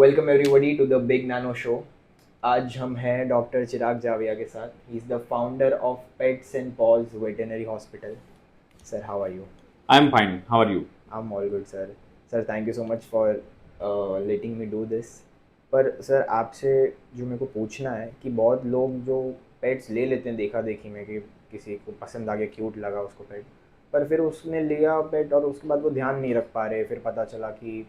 Welcome everybody to the big nano show. आज हम हैं डॉक्टर चिराग जाविया के साथ। He is the founder of Pets and Paws veterinary hospital. Sir, how are you? I'm fine. How are you? I am all good sir. Sir, thank you so much for letting me do this. पर sir, आपसे जो मेरे को पूछना है कि बहुत लोग जो पेट्स ले लेते हैं देखा देखी में कि किसी को पसंद आ गया, क्यूट लगा उसको पेट, पर फिर उसने लिया पेट और उसके बाद वो ध्यान नहीं रख पा रहे, फिर पता चला कि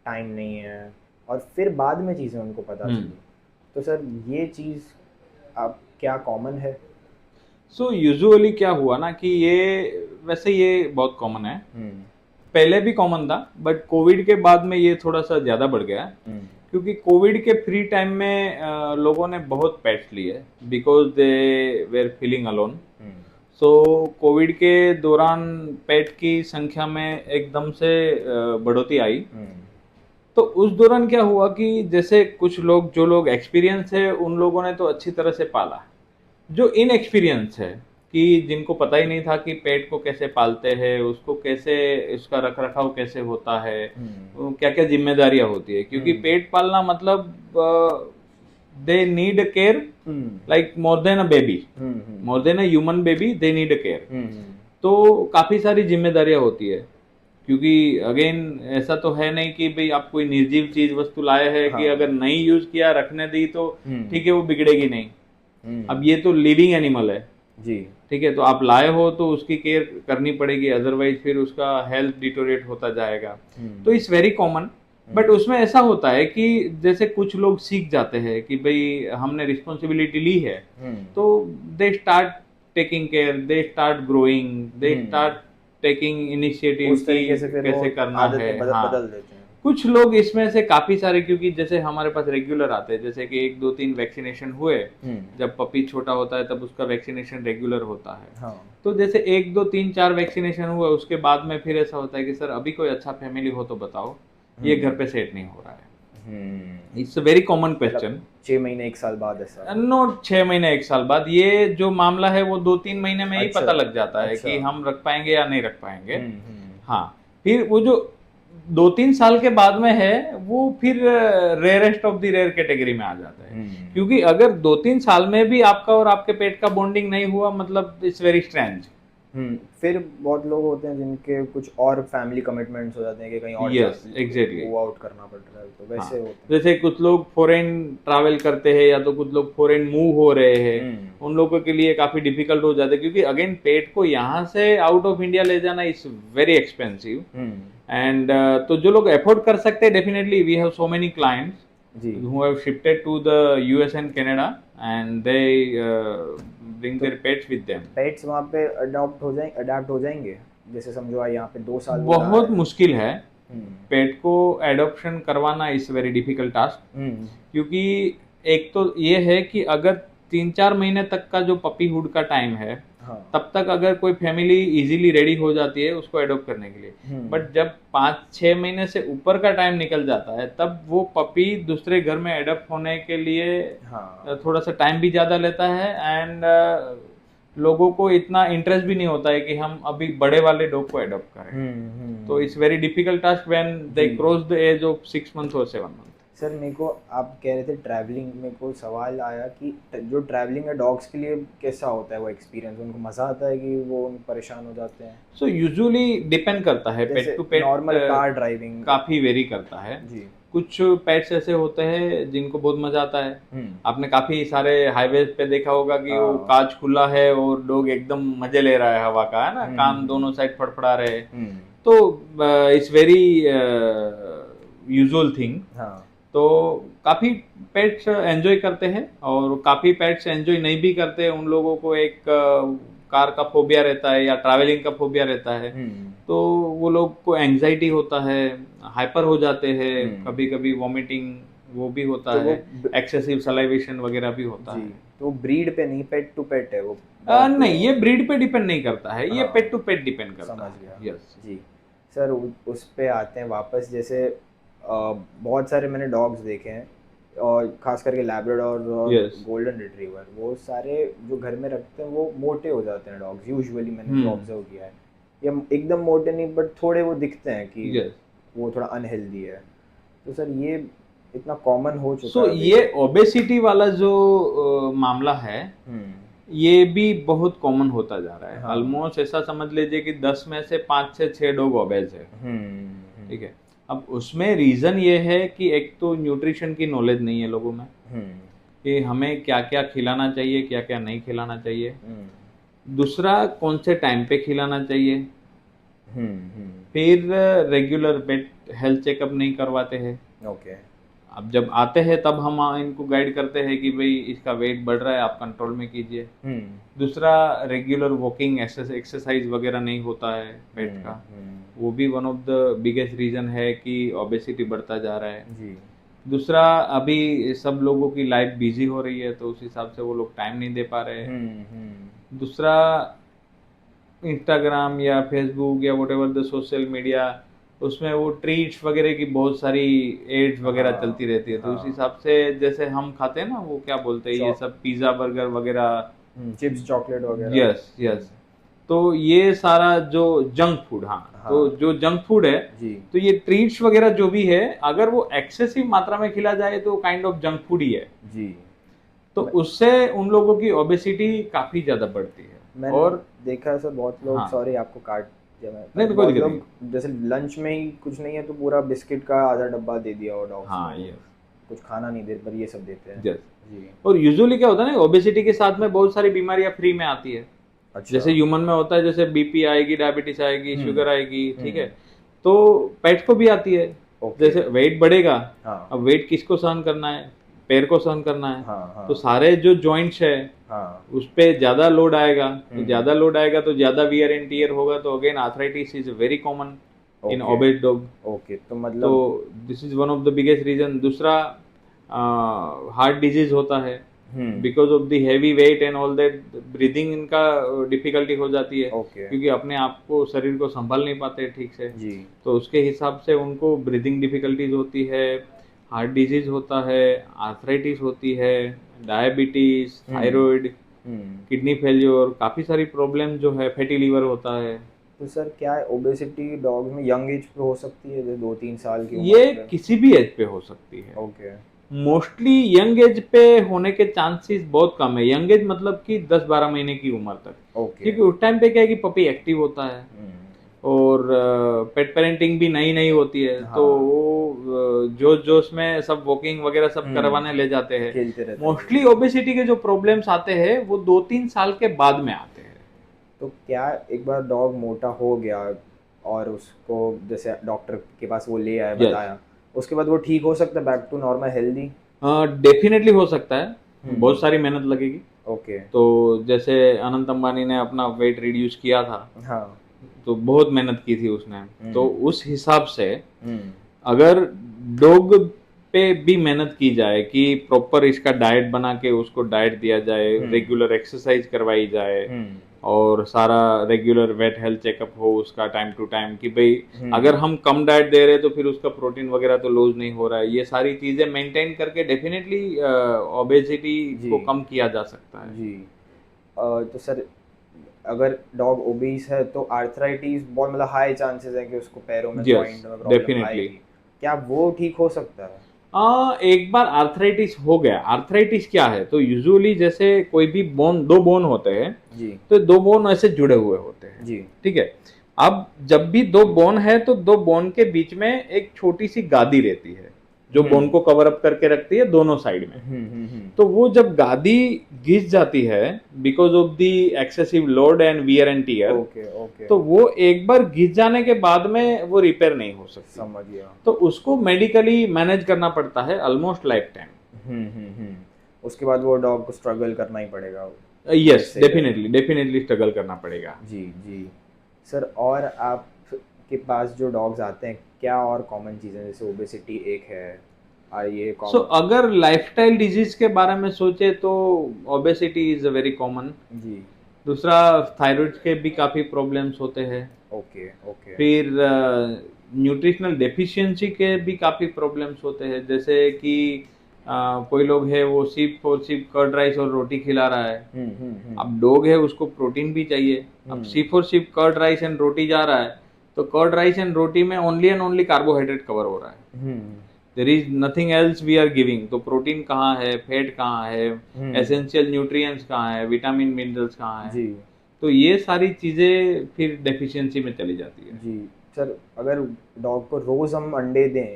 टाइम नहीं है और फिर बाद में चीज़ें उनको पता चली। तो सर, ये चीज़ आप क्या कॉमन है? सो यूजुअली क्या हुआ ना कि ये बहुत कॉमन है। हम्म। पहले भी कॉमन था बट कोविड के बाद में ये थोड़ा सा ज़्यादा बढ़ गया। हम्म। क्योंकि कोविड के फ्री टाइम में लोगों ने बहुत पेट्स लिए because they were feeling alone. Hmm. So Covid के दौरान पेट की संख्या में एकदम से बढ़ोतरी आई। हम्म। तो उस दौरान क्या हुआ कि जैसे कुछ लोग जो लोग एक्सपीरियंस है उन लोगों ने तो अच्छी तरह से पाला। जो इनएक्सपीरियंस है कि जिनको पता ही नहीं था कि पेट को कैसे पालते हैं, उसको कैसे, उसका रख रखाव कैसे होता है, हम्म। क्या क्या जिम्मेदारियां होती है, क्योंकि हम्म। पेट पालना मतलब they need care hmm. Like more than a baby, hmm. Hmm. More than a human baby, they need care. Hmm. तो काफी सारी जिम्मेदारियां होती है। क्योंकि अगेन ऐसा तो है नहीं कि भाई आप कोई निर्जीव चीज वस्तु लाए हैं कि हाँ। अगर नहीं यूज किया रखने दी तो हम्म। ठीक है वो बिगड़ेगी नहीं। अब हम्म। ये तो लिविंग एनिमल है। जी। ठीक है, तो आप लाए हो तो उसकी केयर करनी पड़ेगी, अदरवाइज फिर उसका हेल्थ डिटोरेट होता जाएगा। तो hmm. It's very common. But hmm. उसमें ऐसा होता है कि जैसे कुछ लोग सीख जाते हैं कि भाई हमने रिस्पॉन्सिबिलिटी ली है, हम्म। तो they start taking care, they start growing, they hmm. Start taking initiative उस कि तरीके से फिर वो कैसे करना है। आदतें हाँ, बदल देते हैं। कुछ लोग इसमें से काफी सारे, क्योंकि जैसे हमारे पास रेगुलर आते हैं, जैसे कि 1 2 3 वैक्सीनेशन हुए। हम्म। जब पपी छोटा होता है तब उसका वैक्सीनेशन रेगुलर होता है। हाँ। तो जैसे 1 2 3 4 वैक्सीनेशन हुआ, उसके बाद में फिर ऐसा होता है कि सर अभी कोई अच्छा फैमिली हो तो बताओ, ये घर हम्म। पे सेट नहीं हो रहा है। हम्म। इट्स अ वेरी कॉमन मतलब क्वेश्चन। 6 महीने 1 साल बाद ऐसा? नोट 6 महीने 1 साल बाद, ये जो मामला है वो 2 3 महीने में ही अच्छा। पता लग जाता है अच्छा। कि हम रख पाएंगे या नहीं रख पाएंगे। हम्म। हम्म। हाँ, फिर वो जो 2 3 साल के बाद में है वो फिर rarest of the rare category में आ जाता है। हम्म। क्योंकि अगर 2 3 साल में भी आपका और आपके पेट का बॉन्डिंग नहीं हुआ, मतलब इट्स वेरी स्ट्रेंज। फिर बहुत लोग होते हैं जिनके कुछ और फैमिली कमिटमेंट्स हो जाते हैं कि कहीं और जा यस, एग्जैक्टली। मूव आउट करना पड़ रहा है, तो हाँ, वैसे होते हैं। जैसे कुछ लोग फॉरेन ट्रैवल करते हैं या तो कुछ लोग फॉरेन मूव हो रहे हैं, हम्म। उन लोगों के लिए काफी डिफिकल्ट हो जाता है, क्योंकि अगेन पेट को यहाँ से आउट ऑफ इंडिया ले जाना is very expensive. Hmm. And तो जो लोग अफोर्ड कर सकते हैं, definitely we have so many clients जी। who have shifted to the US and Canada, and they bring तो their pets with them. Pets वहाँ पे अडाप्ट हो जाएंगे? जैसे समझो यहाँ पे 2 साल वो रहा बहुत है। मुश्किल है हम्म। पेट को एडॉप्शन करवाना, इज वेरी डिफिकल्ट टास्क। हम्म। क्योंकि एक तो ये है कि अगर 3 4 महीने तक का जो पपीहुड का टाइम है, हाँ। तब तक अगर कोई फैमिली इजीली रेडी हो जाती है उसको एडॉप्ट करने के लिए। हम्म। बट जब 5 6 महीने से ऊपर का टाइम निकल जाता है, तब वो पपी दूसरे घर में एडॉप्ट होने के लिए हाँ। थोड़ा सा टाइम भी ज़्यादा लेता है। एंड लोगों को इतना इंटरेस्ट भी नहीं होता है कि हम अभी बड़े वाले डॉग को एडॉप्ट करें। तो hmm. It's very difficult task when they जी। Cross the age of 6 month और 7 मंथ। सर, मेरे को आप कह रहे थे ट्रैवलिंग, मेरे को सवाल आया कि जो ट्रैवलिंग है डॉग्स के लिए कैसा होता है वो एक्सपीरियंस? उनको मज़ा आता है कि वो परेशान हो जाते हैं? सो यूजुअली डिपेंड करता है, पेट जैसे to pet normal car driving. काफी वेरी करता है। जी। कुछ पेट्स ऐसे होते हैं जिनको बहुत मजा आता है। हम्म। आपने काफी सारे हाईवे पे देखा होगा कि वो हाँ। कांच खुला है और डॉग एकदम मजे ले रहा है हवा का, है ना, कान हम्म। दोनों साइड फड़फड़ा रहे हैं। हम्म। तो इट्स वेरी यूजुअल थिंग। हाँ। तो काफी पेट्स एंजॉय करते हैं और काफी पेट्स एंजॉय नहीं भी करते। उन लोगों को एक कार का फोबिया रहता है या ट्रैवलिंग का फोबिया रहता है। हम्म। तो वो लोग को एंजाइटी होता है, हाइपर हो जाते हैं, हम्म। कभी कभी वॉमिटिंग वो भी होता तो वो है, एक्सेसिव सलाइवेशन वगैरह भी होता जी, है। तो ब्रीड पे नहीं, पेट टू पेट है वो, डॉग टू नहीं, ये डॉग? ब्रीड पे डिपेंड नहीं करता है, ये पेट हाँ, टू पेट डिपेंड करता समझ है। गया। यस। जी। सर, उस पे आते हैं वापस। जैसे बहुत सारे मैंने डॉग्स देखे हैं, और खास करके लैब्राडोर और यस। गोल्डन रिट्रीवर, वो सारे जो घर में रखते हैं वो मोटे हो जाते हैं डॉग्स, यूजुअली मैंने जो हम्म। ऑब्जर्व किया है। या एकदम मोटे नहीं, बट थोड़े वो दिखते हैं कि यस। वो थोड़ा अनहेल्दी है। तो सर, ये इतना कॉमन हो चुका सो है अभी। ये ओबेसिटी वाला जो मामला है, ये भी बहुत कॉमन होता जा रहा है। हाँ। ऑलमोस्ट ऐसा समझ लीजिए कि 10 में से 5 से 6 लोग ओबेज है। हम्म। ठीक है। अब उसमें रीजन ये है कि एक तो न्यूट्रिशन की नॉलेज नहीं है लोगों में, हम्म। कि हमें क्या क्या खिलाना चाहिए, क्या क्या नहीं खिलाना चाहिए। हम्म। दूसरा, कौन से टाइम पे खिलाना चाहिए। हम्म। फिर रेगुलर पेट हेल्थ चेकअप नहीं करवाते हैं। ओके। अब जब आते हैं तब हम इनको गाइड करते हैं कि भाई इसका वेट बढ़ रहा है, आप कंट्रोल में कीजिए। हम्म। दूसरा, रेगुलर वॉकिंग एक्सरसाइज वगैरह नहीं होता है पेट का, वो भी one of the biggest reason है कि ओबेसिटी बढ़ता जा रहा है। जी। दूसरा, अभी सब लोगों की लाइफ बिजी हो रही है, तो उस हिसाब से वो लोग टाइम नहीं दे पा रहे हैं। दूसरा, इंस्टाग्राम या फेसबुक या what ever the social media, उसमें वो ट्रीट्स वगैरह की बहुत सारी एड्स वगैरह हाँ। चलती रहती है, तो उस हाँ। हिसाब से जैसे हम खाते हैं ना, वो क्या बोलते हैं ये सब पिज्ज़ा बर्गर वगैरह। चिप्स चॉकलेट वगैरह। Yes yes. तो ये सारा जो जंक फूड, हाँ, तो हाँ। जो जंक फूड है, जी। तो ये ट्रीट्स वगैरह जो भी है, अगर वो एक्सेसिव मात्रा में खिला जाए तो काइंड ऑफ जंक फूड ही है। जी। तो उससे उन लोगों की ओबेसिटी काफी ज्यादा बढ़ती है। मैंने और देखा है सर, बहुत लोग, हाँ, सॉरी आपको काट दिया मैं, नहीं पर तो कोई बहुत दिक्कत नहीं। लोग जैसे लंच में ही कुछ नहीं है तो पूरा बिस्किट का आधा डब्बा दे दिया और डॉग्स हाँ, को यस कुछ खाना नहीं दे, पर ये सब देते हैं। यस। जी। और यूजुअली क्या होता है ना, ओबेसिटी के साथ में बहुत सारी बीमारियां फ्री में आती है। अच्छा। जैसे ह्यूमन में होता है, जैसे बीपी आएगी, डायबिटीज आएगी, हम्म। शुगर आएगी, ठीक है। हम्म। तो पेट को भी आती है। ओके। जैसे वेट बढ़ेगा, हाँ। अब वेट किसको सहन करना है, पैर को सहन करना है। हाँ। तो हाँ। सारे जो जॉइंट्स है, हाँ। उस पे ज्यादा लोड आएगा, तो हम्म। ज्यादा लोड आएगा तो ज्यादा वियर एंड टियर होगा, तो again arthritis is very common in okay. Obese dog. Okay तो तो मतलब। This is one of the biggest reason. दूसरा, हार्ट डिजीज होता है, hmm. Because of the heavy weight and all that. Breathing इनका difficulty हो जाती है, ओके। क्योंकि अपने आप को, शरीर को संभाल नहीं पाते ठीक से। जी। तो उसके हिसाब से उनको ब्रीदिंग डिफिकल्टीज होती है, हार्ट डिजीज होता है, आर्थराइटिस होती है, डायबिटीज, हम्म। थायराइड, हम्म। किडनी फेल्योर, काफ़ी सारी प्रॉब्लम जो है, फैटी लीवर होता है। तो सर क्या है, ओबेसिटी डॉग में यंग एज पे हो सकती है, जैसे 2-3 साल की उम्र ये पे? किसी भी एज पे हो सकती है। ओके। मोस्टली यंग एज पे होने के चांसेस बहुत कम है। यंग एज मतलब कि 10-12 महीने की उम्र तक, ओके। क्योंकि उस टाइम पे क्या है कि पपी एक्टिव होता है, और पेट पेरेंटिंग भी नई नई होती है, तो हाँ। वो जोश जोश में सब वॉकिंग वगैरह सब करवाने ले जाते हैं। खेलते रहते हैं मोस्टली वो। ओबेसिटी के जो प्रॉब्लम्स आते हैं वो 2-3 साल के बाद में आते हैं। तो क्या एक बार डॉग मोटा हो गया और उसको जैसे डॉक्टर के पास वो ले आया, यस, बताया, उसके बाद वो ठीक हो सकता है back to normal healthy? Definitely हो सकता है, बहुत हम्म। सारी मेहनत लगेगी। ओके। तो जैसे अनंत अंबानी ने अपना वेट रिड्यूस किया था, हाँ। तो बहुत मेहनत की थी उसने। तो हम्म। उस हिसाब से हम्म। अगर डॉग पे भी मेहनत की जाए कि प्रॉपर इसका डाइट बना के उसको डाइट दिया जाए, हम्म। रेगुलर एक्सरसाइज करवाई जाए, हम्म। और सारा रेगुलर वेट हेल्थ चेकअप हो उसका टाइम टू टाइम, कि भाई हम्म। अगर हम कम डाइट दे रहे हैं तो फिर उसका प्रोटीन वगैरह तो लूज नहीं हो रहा है, ये सारी चीजें मेंटेन करके डेफिनेटली ओबेसिटी जी। को कम किया जा सकता है। जी। तो सर अगर डॉग ओबीस है तो आर्थराइटिस बहुत मतलब हाई चांसेस है कि उसको पैरों में यस, जॉइंट में प्रॉब्लम डेफिनेटली। आएगी। क्या वो ठीक हो सकता है? एक बार आर्थराइटिस हो गया, आर्थराइटिस क्या है, तो यूजुअली जैसे कोई भी बोन, दो बोन होते हैं, जी। तो दो बोन ऐसे जुड़े हुए होते हैं, जी। ठीक है। अब जब भी दो बोन है, तो दो बोन के बीच में एक छोटी सी गादी रहती है, जो बोन को कवर अप करके रखती है दोनों साइड में। तो वो जब गादी घिस जाती है, because of the excessive load and wear and tear, okay. Okay. तो वो एक बार घिस जाने के बाद में वो रिपेयर नहीं हो सकती। समझ गया। तो उसको मेडिकली मैनेज करना पड़ता है ऑलमोस्ट लाइफ टाइम। उसके बाद वो डॉग को स्ट्रगल करना ही पड़ेगा। यस, सही रहेगा। डेफिनेटली डेफिनेटली स्ट्रगल करना पड़ेगा। जी। जी। सर और आपके पास जो डॉग्स आते हैं, क्या और कॉमन चीज़ें, जैसे ओबेसिटी एक है, और ये सो कॉमन? अगर लाइफस्टाइल डिजीज के बारे में सोचे तो ओबेसिटी इज वेरी कॉमन। जी। दूसरा, थायराइड के भी काफ़ी प्रॉब्लम्स होते हैं। ओके। ओके। फिर न्यूट्रिशनल डेफिशिएंसी के भी काफ़ी प्रॉब्लम्स होते हैं, जैसे कि कोई लोग है वो सिर्फ और सिर्फ कर्ड राइस और रोटी खिला रहा है। अब डॉग है, उसको प्रोटीन भी चाहिए। अब सिर्फ और सिर्फ कर्ड राइस एंड रोटी जा रहा है, तो कर्ड राइस एंड रोटी में only and only carbohydrate cover हो रहा है। There is nothing else we are giving. तो प्रोटीन कहाँ है, फैट कहाँ है, एसेंशियल न्यूट्रिएंट्स कहाँ है, विटामिन मिनरल्स कहाँ है। जी तो ये सारी चीजें फिर डेफिशिएंसी में चली जाती है। जी सर, अगर डॉग को रोज हम अंडे दें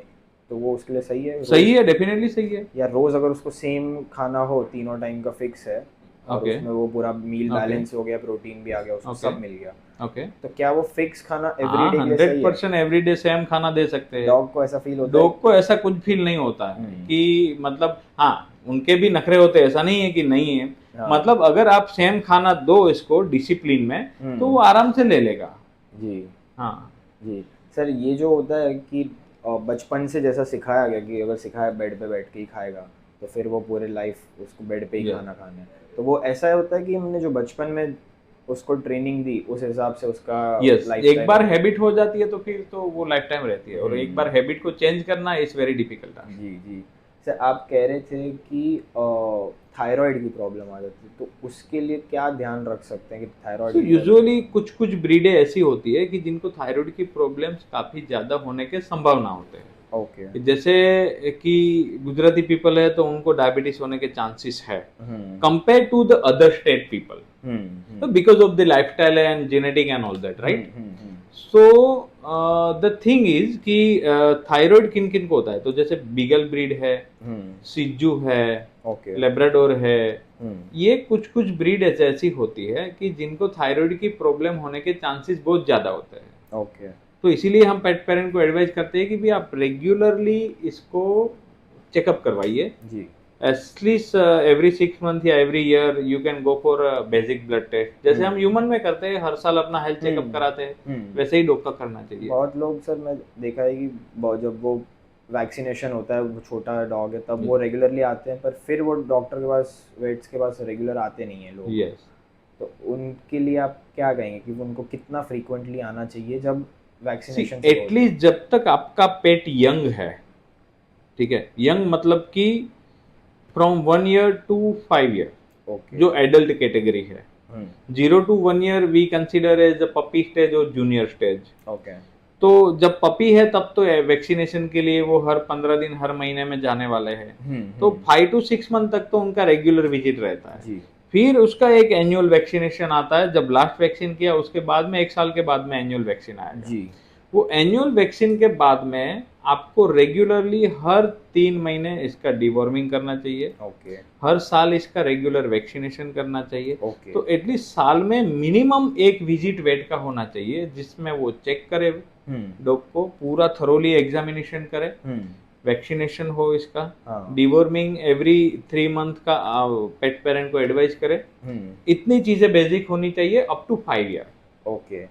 तो वो उसके लिए सही है सही रोज? है, डेफिनेटली सही है। या रोज अगर उसको सेम खाना हो, तीनों टाइम का फिक्स है, और ओके उसमें वो पूरा मील ओके बैलेंस हो गया, प्रोटीन भी आ गया, उसको ओके सब मिल गया, ओके। तो क्या वो फिक्स खाना हाँ, एवरीडे के लिए सही है? 100% एवरीडे सेम खाना दे सकते हैं। डॉग को ऐसा फील होता है? डॉग को ऐसा कुछ फील नहीं होता है हम्म, कि मतलब, हाँ उनके भी नखरे होते हैं, ऐसा नहीं है कि नहीं है। हाँ, मतलब अगर आप सेम खाना दो इसको डिसिप्लिन में, तो वो आराम से ले लेगा। जी हाँ जी सर, ये जो होता है कि बचपन से जैसा सिखाया गया कि अगर सिखाया बेड पे बैठ के ही खाएगा, तो फिर वो पूरे लाइफ उसको बेड पे ही यस खाना खाना है, तो वो ऐसा होता है कि हमने जो बचपन में उसको ट्रेनिंग दी उस हिसाब से उसका यस, एक लाइफस्टाइल बार हो गया। हैबिट हो जाती है तो फिर तो वो लाइफ टाइम रहती है, और एक बार हैबिट को चेंज करना इज वेरी डिफिकल्ट। जी जी सर, आप कह रहे थे कि थायराइड की प्रॉब्लम आ जाती है, तो उसके लिए क्या ध्यान रख सकते हैं कि थायराइड तो की यूजुअली प्रॉब्लम? कुछ कुछ ब्रीडें ऐसी होती है कि जिनको थायराइड की प्रॉब्लम्स काफी ज्यादा होने के संभावना होते हैं। ओके। जैसे कि गुजराती पीपल है तो उनको डायबिटीज होने के चांसेस है hmm compare to the other state people, hmm because of the lifestyle and genetic and all that, hmm right. Hmm so the thing is कि थायराइड किन किन को होता है, तो जैसे बीगल ब्रीड है, हम्म सिज्जू है, ओके। लेब्राडोर है। हम्म ये कुछ कुछ ब्रीड ऐसी होती है कि जिनको थायराइड की प्रॉब्लम होने के चांसेस बहुत ज्यादा होते हैं। ओके। तो इसीलिए हम पेट पेरेंट को एडवाइस करते हैं कि भी आप रेगुलरली इसको चेकअप करवाइए। जी एटलीस्ट एवरी 6 मंथ या every year you can go for basic blood test, जैसे हम ह्यूमन में करते हैं, हर साल अपना हेल्थ चेकअप हम्म कराते हैं, हम्म वैसे ही डॉग का करना चाहिए। बहुत लोग सर, मैं देखा है कि जब वो वैक्सीनेशन होता है, वो छोटा डॉग है तब वो रेगुलरली आते हैं, पर फिर वो डॉक्टर के पास, वेट्स के पास रेगुलर आते नहीं हैं लोग। यस, तो उनके लिए आप क्या कहेंगे कि उनको कितना फ्रीक्वेंटली आना चाहिए जब सी वैक्सीनेशन शुरू होता है? एटलीस्ट जब तक आपका पेट यंग है, ठीक है, यंग मतलब कि from 1 year to 5 year, okay. जो एडल्ट कैटेगरी है। Hmm 0 to 1 year we consider as the puppy stage और जूनियर स्टेज। ओके। तो जब पपी है तब तो वैक्सीनेशन के लिए वो हर 15 दिन, हर महीने में जाने वाले हैं। तो हम्म 5 to 6 मंथ तक तो उनका रेगुलर विजिट रहता है। जी फिर उसका एक एनुअल वैक्सीनेशन आता है, जब लास्ट वैक्सीन किया उसके बाद में 1 साल के बाद में एनुअल वैक्सीन आएगा। जी वो एनुअल वैक्सीन के बाद में आपको रेगुलरली हर 3 महीने इसका डिवॉर्मिंग करना चाहिए, ओके। हर साल इसका रेगुलर वैक्सीनेशन करना चाहिए। ओके। तो एटलीस्ट साल में मिनिमम एक विजिट वेट का होना चाहिए, जिसमें वो चेक करे हम्म डॉग को, पूरा थरोली एग्जामिनेशन करे, हम्म वैक्सीनेशन हो इसका, हाँ। डिवॉर्मिंग एवरी 3 मंथ का पेट पेरेंट को एडवाइस करे। इतनी चीजें बेसिक होनी चाहिए up to 5 year. Okay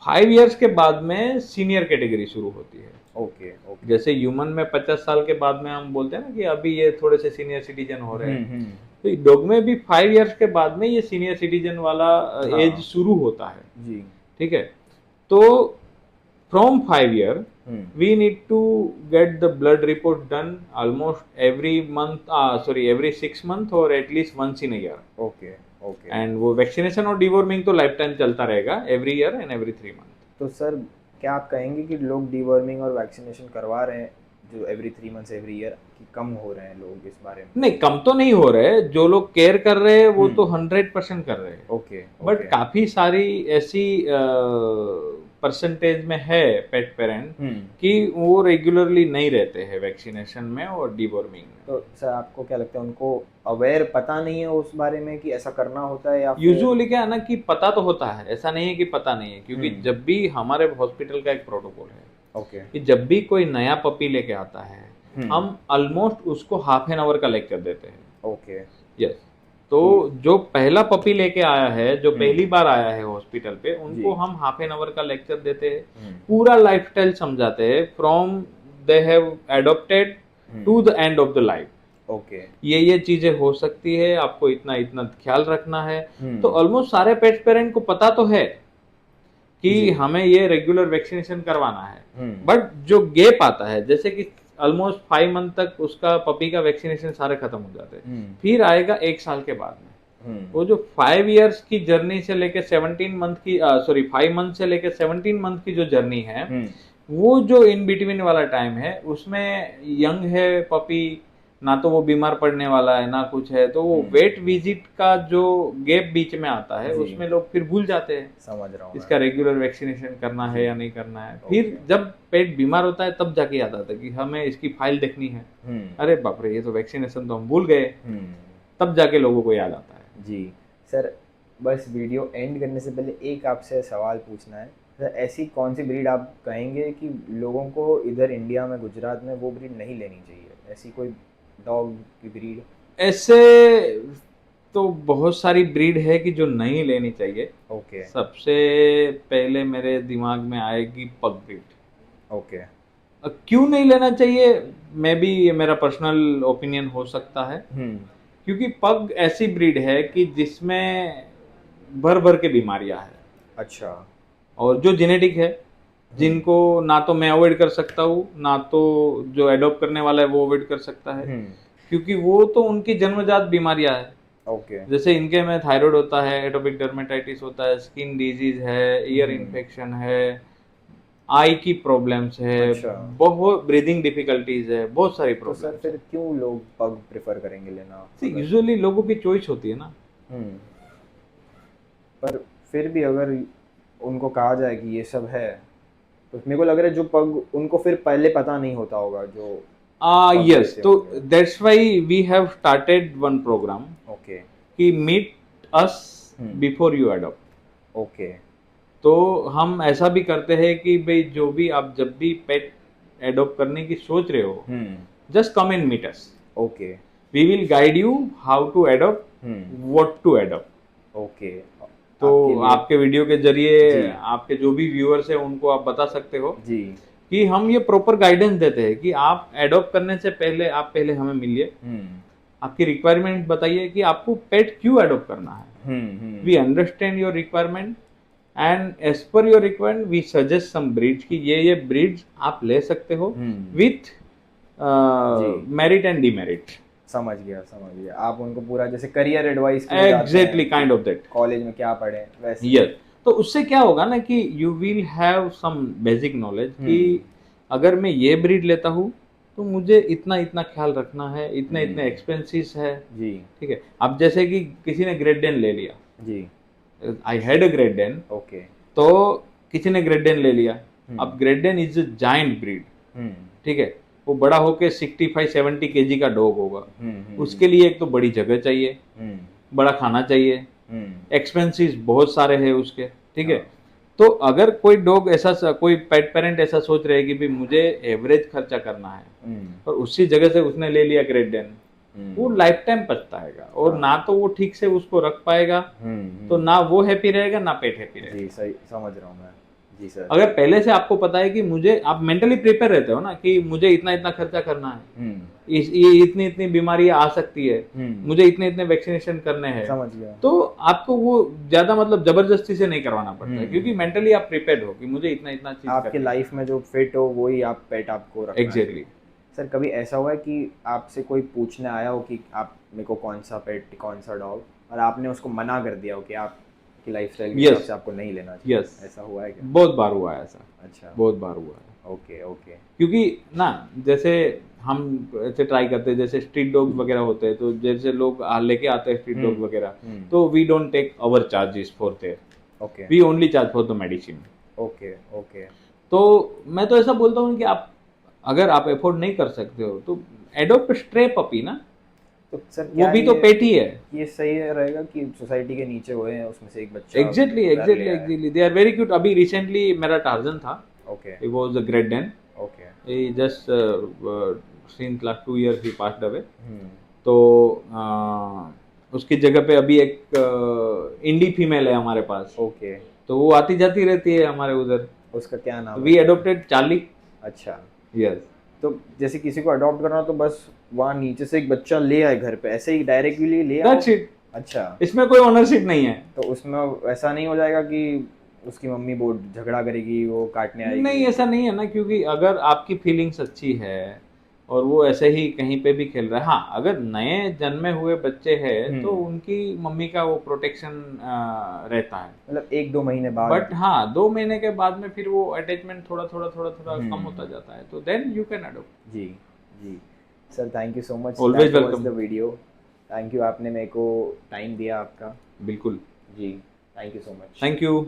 5 years के बाद में सीनियर कैटेगरी शुरू होती है। Okay okay. जैसे ह्यूमन में 50 साल के बाद में हम बोलते हैं ना कि अभी ये थोड़े से सीनियर सिटीजन हो रहे हैं, तो डॉग में भी 5 ईयर्स के बाद में ये सीनियर सिटीजन वाला एज हाँ शुरू होता है। जी। ठीक है, तो from 5 year we need to get the blood report done almost every month, sorry every 6 month or at least once in a year। Okay okay. And वो वैक्सीनेशन और डिवॉर्मिंग तो लाइफ टाइम चलता रहेगा, every year and every 3 month. तो sir, क्या आप कहेंगे कि लोग डिवर्मिंग और वैक्सीनेशन करवा रहे हैं जो एवरी 3 मंथ्स एवरी ईयर, कि कम हो रहे हैं लोग इस बारे में? नहीं, कम तो नहीं हो रहे, जो लोग केयर कर रहे हैं वो तो 100% कर रहे हैं। Okay but okay. काफी सारी ऐसी परसेंटेज में है पेट पेरेंट कि वो रेगुलरली नहीं रहते हैं वैक्सीनेशन में और डिवॉर्मिंग में। तो सर, आपको क्या लगता है उनको अवेयर पता नहीं है उस बारे में कि ऐसा करना होता है, या फिर? यूजुअली क्या है ना कि पता तो होता है, ऐसा नहीं है कि पता नहीं है, क्योंकि जब भी हमारे हॉस्पिटल का एक प्रोटोकॉल है ओके। कि जब भी कोई नया पपी लेके आता है, हम ऑलमोस्ट उसको ½ एन आवर का लेक्चर देते हैं। ओके। यस, तो जो पहला पपी लेके आया है, जो पहली बार आया है हॉस्पिटल पे, उनको हम ½ एन आवर का लेक्चर देते हैं, पूरा लाइफस्टाइल समझाते हैं, from they have adopted to the end of the life. Okay. ये चीजें हो सकती है, आपको इतना इतना ख्याल रखना है। तो ऑलमोस्ट सारे पेट पेरेंट को पता तो है कि हमें ये रेगुलर वैक्सीनेशन करवाना है। बट जो गैप आता है, जैसे कि ऑलमोस्ट 5 मंथ तक उसका पपी का वैक्सीनेशन सारे खत्म हो जाते हैं, फिर आएगा 1 साल के बाद में। वो जो 5 ईयर्स की जर्नी से लेके 17 मंथ की, सॉरी 5 मंथ से लेके 17 मंथ की जो जर्नी है, वो जो इन बिटवीन वाला टाइम है उसमें यंग है पपी, ना तो वो बीमार पड़ने वाला है ना कुछ है, तो वो वेट विजिट का जो गैप बीच में आता है जी। उसमें लोग फिर भूल जाते हैं समझ रहा हूँ मैं। इसका रेगुलर वैक्सीनेशन करना है जी। या नहीं करना है। फिर ओके। जब पेट बीमार होता है तब जाके याद आता है कि हमें इसकी फाइल देखनी है, अरे बाप रे ये तो वैक्सीनेशन तो हम भूल गए, तब जाके लोगों को याद आता है। जी सर, बस वीडियो एंड करने से पहले एक आपसे सवाल पूछना है सर, ऐसी कौन सी ब्रीड आप कहेंगे कि लोगों को इधर इंडिया में, गुजरात में वो ब्रीड नहीं लेनी चाहिए, ऐसी कोई डॉग की ब्रीड? ऐसे तो बहुत सारी ब्रीड है कि जो नहीं लेनी चाहिए। ओके। सबसे पहले मेरे दिमाग में आएगी पग ब्रीड। ओके। क्यों नहीं लेना चाहिए, मे बी ये मेरा पर्सनल ओपिनियन हो सकता है, क्योंकि पग ऐसी ब्रीड है कि जिसमें भर भर के बीमारियां हैं। अच्छा। और जो जेनेटिक है, जिनको ना तो मैं अवॉइड कर सकता हूँ ना तो जो एडॉप्ट करने वाला है वो अवॉइड कर सकता है, क्योंकि वो तो उनकी जन्मजात बीमारियां है। ओके। जैसे इनके में थायराइड होता है, एटोपिक डर्मेटाइटिस होता है, स्किन डिजीज है, ईयर इन्फेक्शन है, आई की प्रॉब्लम्स है, अच्छा। बहुत ब्रीदिंग डिफिकल्टीज है, बहुत सारी तो सर प्रॉब्लम्स है। फिर क्यों लोग पग प्रेफर करेंगे लेना अगर? यूजुअली लोगों की चॉइस होती है ना। पर फिर भी अगर उनको कहा जाए कि ये सब है, तो मेरे को लग रहा है जो पग, उनको फिर पहले पता नहीं होता होगा जो पग यस, लेते तो होंगे। That's why we have started one program okay. कि meet us before you adopt. Okay. तो हम ऐसा भी करते हैं कि भाई जो भी आप जब भी पेट एडॉप्ट करने की सोच रहे हो, just come and meet us. Okay. We will guide you how to adopt, what to adopt. Okay. तो आपके लिए आपके वीडियो के जरिए जी आपके जो भी व्यूअर्स है उनको आप बता सकते हो जी कि हम ये प्रॉपर गाइडेंस देते हैं कि आप एडॉप्ट करने से पहले आप पहले हमें मिलिए, आपकी रिक्वायरमेंट बताइए कि आपको पेट क्यों एडॉप्ट करना है। We understand your requirement and as per your requirement we suggest some breeds कि ये ब्रीड्स आप ले सकते हो विथ मेरिट एंड डिमेरिट। समझ गया, समझ गया। आप उनको पूरा जैसे करियर एडवाइस के लिए जाते एग्जैक्टली हैं काइंड ऑफ दैट, कॉलेज में क्या पढ़ें वैसे। यस। तो उससे क्या होगा ना कि you will have some basic knowledge कि अगर मैं ये ब्रीड लेता हूँ तो मुझे इतना इतना ख्याल रखना है, इतने इतने एक्सपेंसेस है। जी। ठीक है, अब जैसे कि किसी ने ग्रेट डेन ले लिया, जी। I had a Great Dane, okay. तो किसी ने ग्रेट डेन ले लिया। अब Great Dane is a giant breed, ठीक है, वो बड़ा होके 65-70 केजी का डॉग होगा। उसके लिए एक तो बड़ी जगह चाहिए, बड़ा खाना चाहिए, एक्सपेंसेस बहुत सारे हैं उसके, ठीक है। तो अगर कोई डॉग ऐसा, कोई पेट पेरेंट ऐसा सोच रहे हैं कि भाई मुझे एवरेज खर्चा करना है और उसी जगह से उसने ले लिया ग्रेट डेन, वो लाइफ टाइम पछताएगा और ना तो वो ठीक से उसको रख पाएगा, तो ना वो हैप्पी रहेगा ना पेट हैप्पी रहेगा। जी सही समझ रहा हूँ मैं। जी सर। अगर पहले से आपको पता है कि मुझे, आप मेंटली प्रिपेयर रहते हो ना कि मुझे इतना इतना खर्चा करना है, ये इतनी इतनी बीमारी आ सकती है, मुझे इतने इतने वैक्सीनेशन करने हैं, समझ गया। तो आपको वो ज्यादा मतलब जबरदस्ती से नहीं करवाना पड़ता है, क्योंकि मेंटली आप प्रिपेयर्ड हो कि मुझे इतना इतना चीज आपके लाइफ में जो फिट हो वही आप पेट आपको रखना है। एग्जैक्टली। सर कभी ऐसा हुआ है कि आपसे कोई पूछने आया हो कि आप मेरे को कौन सा पेट, कौन सा डॉग, और आपने उसको मना कर दिया हो कि आपकी लाइफस्टाइल के हिसाब से आपको नहीं लेना चाहिए? यस, ऐसा हुआ है क्या? बहुत बार हुआ है ऐसा। अच्छा। बहुत बार हुआ है। ओके। ओके। क्योंकि ना जैसे हम ऐसे ट्राई करते हैं, जैसे स्ट्रीट डॉग वगैरह होते हैं, तो जैसे लोग लेके आते हैं स्ट्रीट डॉग वगैरह, तो we don't take our charges for there, okay. We only charge for the medicine. Okay. Okay. तो मैं तो ऐसा बोलता हूँ कि आप अगर आप अफोर्ड नहीं कर सकते हो तो एडॉप्ट स्ट्रे पपी ना, तो सर वो क्या भी तो पेट ही है। ये सही रहेगा कि सोसाइटी के नीचे हुए हैं उसमें से एक बच्चा एग्जैक्टली घर ले एग्जैक्टली आया है? Exactly, they are very cute. अभी रिसेंटली मेरा टार्जन था, okay. He was a Great Dane, okay. he just since last 2 years he passed away। तो उसकी जगह पे अभी एक इंडी फीमेल है हमारे पास। ओके। तो वो आती जाती रहती है हमारे उधर। उसका क्या नाम वी है? Adopted Charlie. अच्छा। यस। तो जैसे किसी को अडॉप्ट करना तो बस वहाँ नीचे से एक बच्चा ले आए घर पे, ऐसे ही डायरेक्टली ले आओ? That's it. अच्छा। इसमें कोई ओनरशिप नहीं है। तो उसमें ऐसा नहीं हो जाएगा कि उसकी मम्मी बहुत झगड़ा करेगी, वो काटने आएगी? नहीं, ऐसा नहीं है ना, क्योंकि अगर आपकी फीलिंग्स अच्छी है, और वो ऐसे ही कहीं पे भी खेल रहा है। हाँ, अगर नए जन्मे हुए बच्चे हैं तो उनकी मम्मी का वो प्रोटेक्शन रहता है। मतलब 1-2 महीने बाद। बट हाँ, 2 महीने के बाद में फिर वो अटैचमेंट थोड़ा थोड़ा थोड़ा थोड़ा कम होता हम्म। जाता है, तो देन यू कैन अडोप्ट। जी, जी। Sir thank you so much, always that was the welcome. Video. Thank you, आपने मेरे को टाइम दिया आपका। बिल्कुल। जी, thank you so much. Thank you.